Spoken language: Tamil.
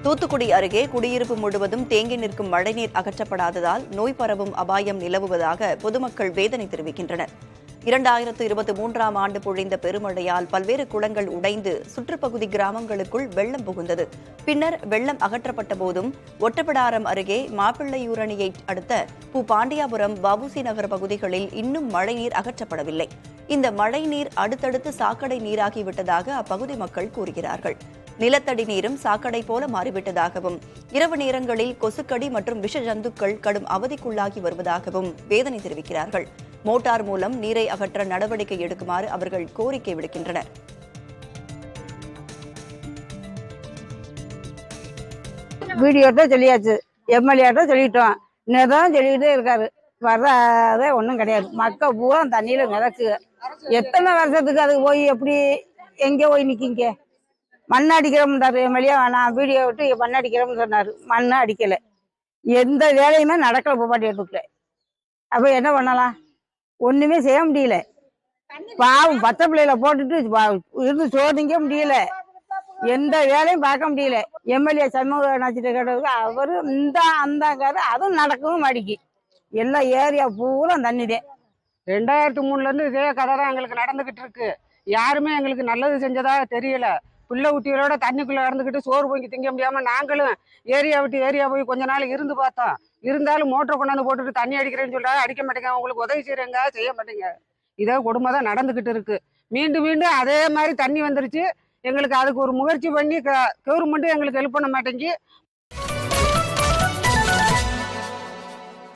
தூத்துக்குடி அருகே குடியிருப்பு முழுவதும் தேங்கி நிற்கும் மழைநீர் அகற்றப்படாததால் நோய் பரவும் அபாயம் நிலவுவதாக பொதுமக்கள் வேதனை தெரிவிக்கின்றனர். 2023ஆம் ஆண்டு பொழிந்த பெருமழையால் பல்வேறு குளங்கள் உடைந்து சுற்றுப்பகுதி கிராமங்களுக்குள் வெள்ளம் புகுந்தது. பின்னர் வெள்ளம் அகற்றப்பட்ட போதும் ஒட்டப்பிடாரம் அருகே மாப்பிள்ளையூரணியை அடுத்த பாண்டியாபுரம் வஉசி நகர் பகுதிகளில் இன்னும் மழைநீர் அகற்றப்படவில்லை. இந்த மழைநீர் அடுத்தடுத்து சாக்கடை நீராகிவிட்டதாக அப்பகுதி மக்கள் கூறுகிறார்கள். நிலத்தடி நீரும் சாக்கடை போல மாறிவிட்டதாகவும் இரவு நேரங்களில் கொசுக்கடி மற்றும் விஷ ஜந்துக்கள் கடும் அவதிக்குள்ளாகி வருவதாகவும் வேதனை தெரிவிக்கிறார்கள். மோட்டார் மூலம் நீரை அகற்ற நடவடிக்கை எடுக்குமாறு அவர்கள் கோரிக்கை விடுக்கின்றனர். வீடியோட்ட சொல்லியாச்சு, எம்எல்ஏட்ட சொல்லிட்டோம், இன்னதான் சொல்லிக்கிட்டே இருக்காரு. வர்றதே ஒன்றும் கிடையாது. மக்கள் பூரா தண்ணியில மிதக்கு. எத்தனை வருஷத்துக்கு அதுக்கு போய் எப்படி எங்கே போய் நிற்கிங்க? மண் அடிக்கிறோம்ன்றாரு எம்எல்ஏ. நான் வீடியோ விட்டு மண் அடிக்கிறோம்னு சொன்னார். மண் அடிக்கலை, எந்த வேலையுமே நடக்கலை. போப்பாட்டி எடுத்துக்கல. அப்போ என்ன பண்ணலாம்? ஒன்றுமே செய்ய முடியல. பாவம் பச்சை பிள்ளையில போட்டுட்டு இருந்து சோதிங்க முடியல. எந்த வேலையும் பார்க்க முடியல. எம்எல்ஏ சண்முக நட்சத்திர கேட்டதுக்கு அவரு இந்த அந்தாங்காரு அதுவும் நடக்கவும் மாடிக்கு. எல்லா ஏரியா பூரா தண்ணிதே. 2003 இதே கதை தான் எங்களுக்கு நடந்துகிட்டு இருக்கு. யாருமே எங்களுக்கு நல்லது செஞ்சதா தெரியல. பிள்ளை குட்டிகளோட தண்ணிக்குள்ள இறந்துக்கிட்டு சோறு பொங்கி திங்க முடியாம நாங்களும் ஏரியா விட்டு ஏரியா போய் கொஞ்ச நாள் இருந்து பார்த்தோம். இருந்தாலும் மோட்டரை கொண்டாந்து போட்டுட்டு தண்ணி அடிக்கிறேன்னு சொல்றாங்க. அடிக்க மாட்டேங்க, உங்களுக்கு உதவி செய்யறேங்க, செய்ய மாட்டேங்க. இதே கொடுமை தான் நடந்துகிட்டு இருக்கு. மீண்டும் மீண்டும் அதே மாதிரி தண்ணி வந்துருச்சு. எங்களுக்கு அதுக்கு ஒரு முயற்சி பண்ணி கவர்மெண்ட் எங்களுக்கு ஹெல்ப் பண்ண மாட்டேங்கி.